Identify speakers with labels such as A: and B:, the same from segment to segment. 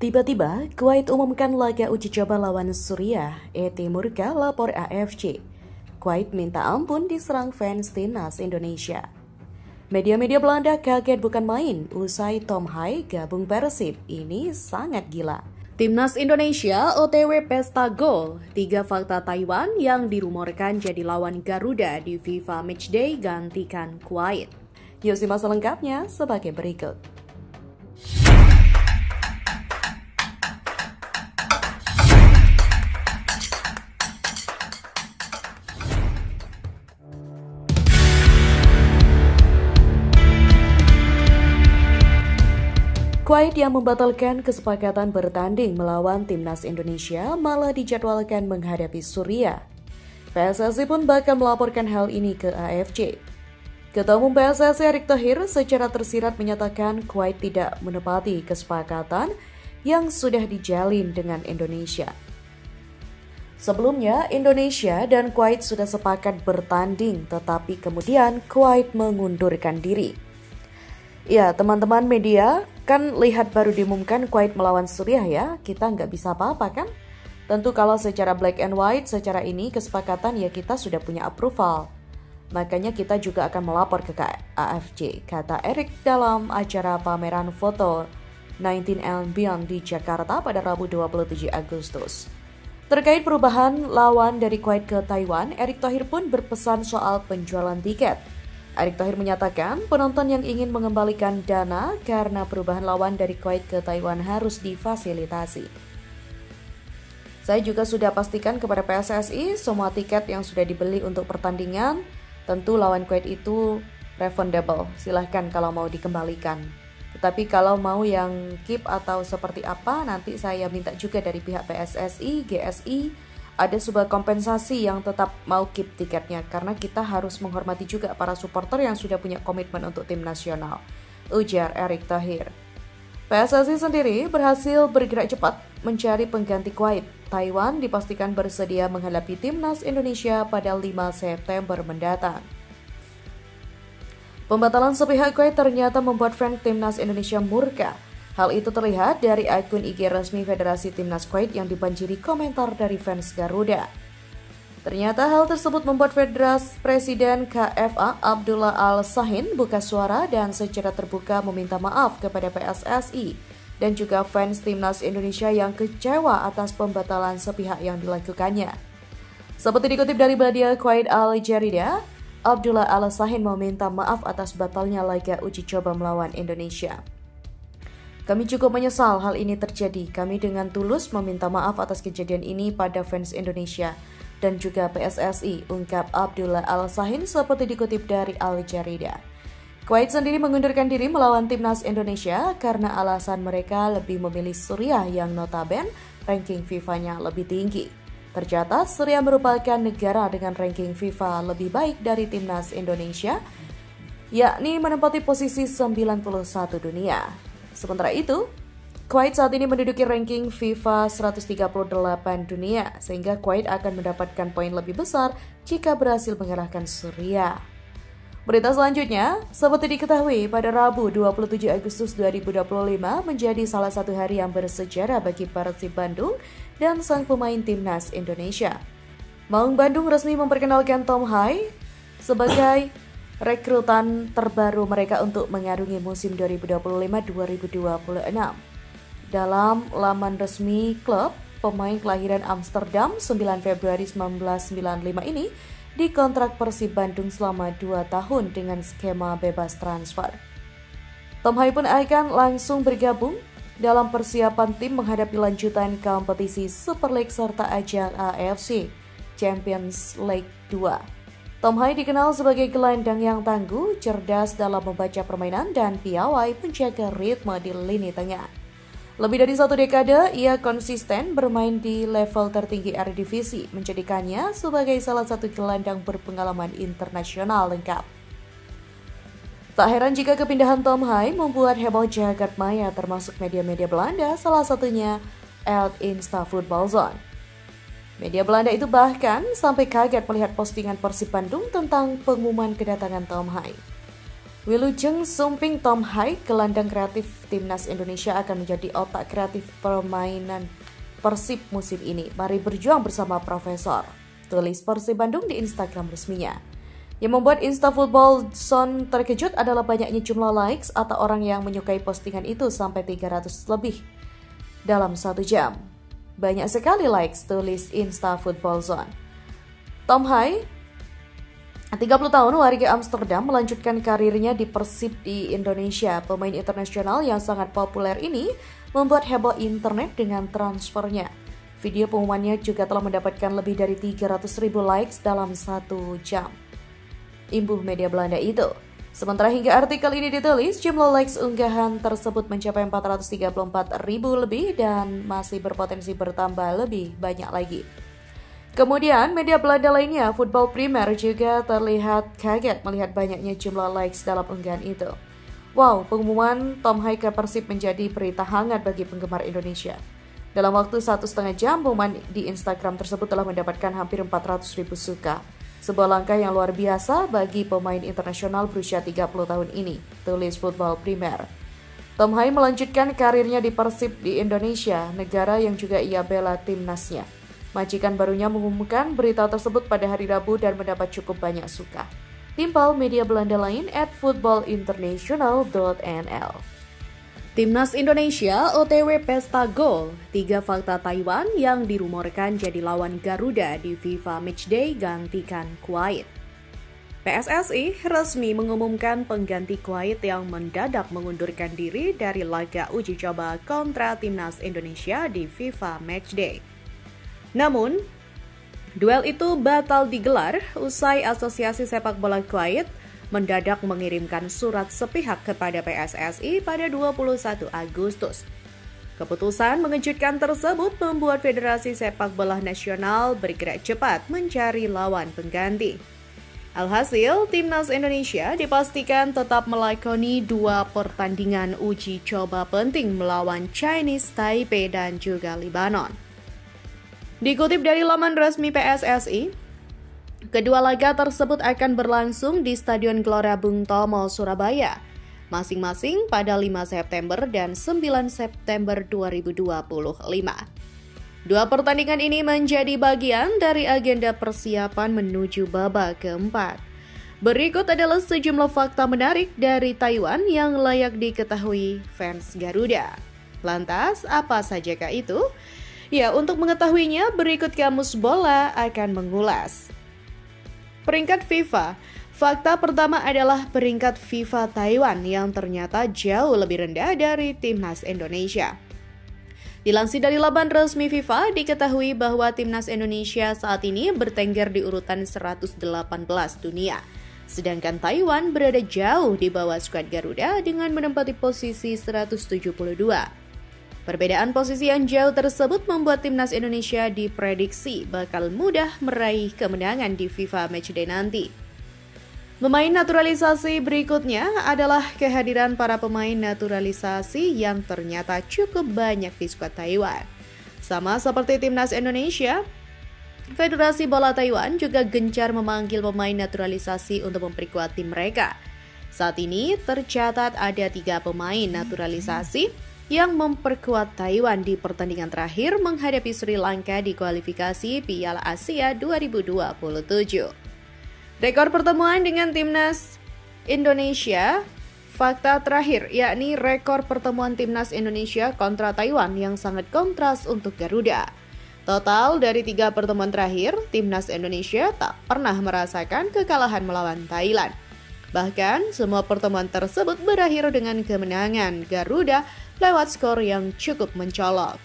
A: Tiba-tiba, Kuwait umumkan laga uji coba lawan Suriah. Murka lapor AFC. Kuwait minta ampun diserang fans timnas Indonesia. Media-media Belanda kaget bukan main usai Tom Hai gabung Persib. Ini sangat gila. Timnas Indonesia OTW pesta gol. 3 fakta Taiwan yang dirumorkan jadi lawan Garuda di FIFA Matchday gantikan Kuwait. Yuk simak selengkapnya sebagai berikut. Kuwait yang membatalkan kesepakatan bertanding melawan timnas Indonesia malah dijadwalkan menghadapi Suriah. PSSI pun bahkan melaporkan hal ini ke AFC. Ketua Umum PSSI Erick Thohir secara tersirat menyatakan Kuwait tidak menepati kesepakatan yang sudah dijalin dengan Indonesia. Sebelumnya, Indonesia dan Kuwait sudah sepakat bertanding, tetapi kemudian Kuwait mengundurkan diri. Ya, teman-teman media, kan lihat baru diumumkan Kuwait melawan Suriah ya, kita nggak bisa apa-apa kan? Tentu kalau secara black and white, secara ini kesepakatan ya kita sudah punya approval. Makanya kita juga akan melapor ke AFC, kata Erick dalam acara pameran foto 19 and Beyond di Jakarta pada Rabu 27 Agustus. Terkait perubahan lawan dari Kuwait ke Taiwan, Erick Thohir pun berpesan soal penjualan tiket. Erick Thohir menyatakan penonton yang ingin mengembalikan dana karena perubahan lawan dari Kuwait ke Taiwan harus difasilitasi. Saya juga sudah pastikan kepada PSSI semua tiket yang sudah dibeli untuk pertandingan tentu lawan Kuwait itu refundable. Silahkan kalau mau dikembalikan. Tetapi kalau mau yang keep atau seperti apa nanti saya minta juga dari pihak PSSI, GSI ada sebuah kompensasi yang tetap mau keep tiketnya karena kita harus menghormati juga para supporter yang sudah punya komitmen untuk tim nasional, ujar Erick Thohir. PSSI sendiri berhasil bergerak cepat mencari pengganti Kuwait. Taiwan dipastikan bersedia menghadapi timnas Indonesia pada 5 September mendatang. Pembatalan sepihak Kuwait ternyata membuat fans timnas Indonesia murka. Hal itu terlihat dari akun IG resmi Federasi Timnas Kuwait yang dibanjiri komentar dari fans Garuda. Ternyata hal tersebut membuat Presiden KFA Abdullah Al-Sahin buka suara dan secara terbuka meminta maaf kepada PSSI dan juga fans Timnas Indonesia yang kecewa atas pembatalan sepihak yang dilakukannya. Seperti dikutip dari media Kuwait Al-Jarida, Abdullah Al-Sahin meminta maaf atas batalnya laga uji coba melawan Indonesia. Kami cukup menyesal hal ini terjadi. Kami dengan tulus meminta maaf atas kejadian ini pada fans Indonesia dan juga PSSI, ungkap Abdullah Al-Sahin seperti dikutip dari Al-Jarida. Kuwait sendiri mengundurkan diri melawan timnas Indonesia karena alasan mereka lebih memilih Suriah yang notabene ranking FIFA-nya lebih tinggi. Tercatat Suriah merupakan negara dengan ranking FIFA lebih baik dari timnas Indonesia, yakni menempati posisi 91 dunia. Sementara itu, Kuwait saat ini menduduki ranking FIFA 138 dunia, sehingga Kuwait akan mendapatkan poin lebih besar jika berhasil mengalahkan Suriah. Berita selanjutnya, seperti diketahui pada Rabu 27 Agustus 2025 menjadi salah satu hari yang bersejarah bagi Persib Bandung dan sang pemain timnas Indonesia. Maung Bandung resmi memperkenalkan Tom Hai sebagai rekrutan terbaru mereka untuk mengarungi musim 2025-2026. Dalam laman resmi klub, pemain kelahiran Amsterdam 9 Februari 1995 ini dikontrak Persib Bandung selama 2 tahun dengan skema bebas transfer. Tom Hai pun akan langsung bergabung dalam persiapan tim menghadapi lanjutan kompetisi Super League serta ajang AFC Champions League 2. Tom Hai dikenal sebagai gelandang yang tangguh, cerdas dalam membaca permainan, dan piawai menjaga ritme di lini tengah. Lebih dari 1 dekade, ia konsisten bermain di level tertinggi Eredivisie, menjadikannya sebagai salah satu gelandang berpengalaman internasional lengkap. Tak heran jika kepindahan Tom Hai membuat heboh jagat maya termasuk media-media Belanda, salah satunya Insta Football Zone. Media Belanda itu bahkan sampai kaget melihat postingan Persib Bandung tentang pengumuman kedatangan Tom Hai. Wilujeng Sumping Tom Hai, gelandang kreatif Timnas Indonesia akan menjadi otak kreatif permainan Persib musim ini. Mari berjuang bersama Profesor. Tulis Persib Bandung di Instagram resminya. Yang membuat Instafootball Zone terkejut adalah banyaknya jumlah likes atau orang yang menyukai postingan itu sampai 300 lebih dalam 1 jam. Banyak sekali likes, tulis Instafootball Zone. Tom Hai, 30 tahun, warga Amsterdam, melanjutkan karirnya di Persib di Indonesia. Pemain internasional yang sangat populer ini membuat heboh internet dengan transfernya. Video pengumumannya juga telah mendapatkan lebih dari 300.000 likes dalam 1 jam. Imbuh media Belanda itu. Sementara hingga artikel ini ditulis, jumlah likes unggahan tersebut mencapai 434.000 lebih dan masih berpotensi bertambah lebih banyak lagi. Kemudian, media Belanda lainnya, Football Premier, juga terlihat kaget melihat banyaknya jumlah likes dalam unggahan itu. Wow, pengumuman Tom Hai ke Persib menjadi berita hangat bagi penggemar Indonesia. Dalam waktu 1,5 jam, pengumuman di Instagram tersebut telah mendapatkan hampir 400.000 suka. Sebuah langkah yang luar biasa bagi pemain internasional berusia 30 tahun ini, tulis Football Premier. Tom Hai melanjutkan karirnya di Persib di Indonesia, negara yang juga ia bela timnasnya. Majikan barunya mengumumkan berita tersebut pada hari Rabu dan mendapat cukup banyak suka. Timpal media Belanda lain @footballinternational.nl. Timnas Indonesia OTW pesta gol. 3 fakta Taiwan yang dirumorkan jadi lawan Garuda di FIFA Matchday gantikan Kuwait. PSSI resmi mengumumkan pengganti Kuwait yang mendadak mengundurkan diri dari laga uji coba kontra Timnas Indonesia di FIFA Matchday. Namun, duel itu batal digelar usai Asosiasi Sepak Bola Kuwait mendadak mengirimkan surat sepihak kepada PSSI pada 21 Agustus. Keputusan mengejutkan tersebut membuat Federasi Sepak Bola Nasional bergerak cepat mencari lawan pengganti. Alhasil, Timnas Indonesia dipastikan tetap melakoni 2 pertandingan uji coba penting melawan Chinese Taipei dan juga Lebanon. Dikutip dari laman resmi PSSI, kedua laga tersebut akan berlangsung di Stadion Gelora Bung Tomo, Surabaya, masing-masing pada 5 September dan 9 September 2025. 2 pertandingan ini menjadi bagian dari agenda persiapan menuju babak keempat. Berikut adalah sejumlah fakta menarik dari Taiwan yang layak diketahui fans Garuda. Lantas, apa sajakah itu? Ya, untuk mengetahuinya, berikut Kamus Bola akan mengulas. Peringkat FIFA. Fakta pertama adalah peringkat FIFA Taiwan yang ternyata jauh lebih rendah dari Timnas Indonesia. Dilansir dari laman resmi FIFA, diketahui bahwa Timnas Indonesia saat ini bertengger di urutan 118 dunia. Sedangkan Taiwan berada jauh di bawah skuad Garuda dengan menempati posisi 172. Perbedaan posisi yang jauh tersebut membuat Timnas Indonesia diprediksi bakal mudah meraih kemenangan di FIFA Matchday nanti. Pemain naturalisasi berikutnya adalah kehadiran para pemain naturalisasi yang ternyata cukup banyak di skuad Taiwan. Sama seperti Timnas Indonesia, Federasi Bola Taiwan juga gencar memanggil pemain naturalisasi untuk memperkuat tim mereka. Saat ini tercatat ada 3 pemain naturalisasi yang memperkuat Taiwan di pertandingan terakhir menghadapi Sri Lanka di kualifikasi Piala Asia 2027. Rekor pertemuan dengan Timnas Indonesia, fakta terakhir yakni rekor pertemuan Timnas Indonesia kontra Taiwan yang sangat kontras untuk Garuda. Total dari 3 pertemuan terakhir, Timnas Indonesia tak pernah merasakan kekalahan melawan Thailand. Bahkan, semua pertemuan tersebut berakhir dengan kemenangan Garuda lewat skor yang cukup mencolok.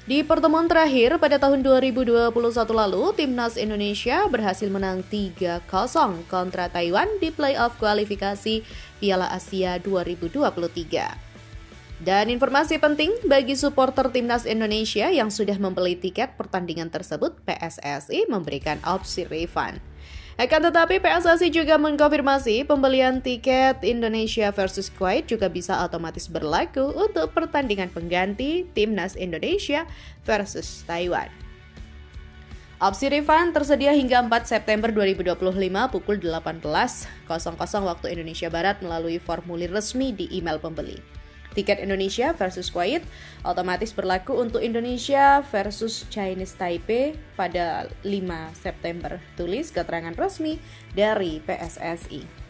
A: Di pertemuan terakhir pada tahun 2021 lalu, Timnas Indonesia berhasil menang 3-0 kontra Taiwan di playoff kualifikasi Piala Asia 2023. Dan informasi penting bagi supporter Timnas Indonesia yang sudah membeli tiket pertandingan tersebut, PSSI memberikan opsi refund. Akan tetapi PSSI juga mengkonfirmasi pembelian tiket Indonesia versus Kuwait juga bisa otomatis berlaku untuk pertandingan pengganti Timnas Indonesia versus Taiwan. Opsi refund tersedia hingga 4 September 2025 pukul 18.00 waktu Indonesia Barat melalui formulir resmi di email pembeli. Tiket Indonesia versus Kuwait otomatis berlaku untuk Indonesia versus Chinese Taipei pada 5 September. Tulis keterangan resmi dari PSSI.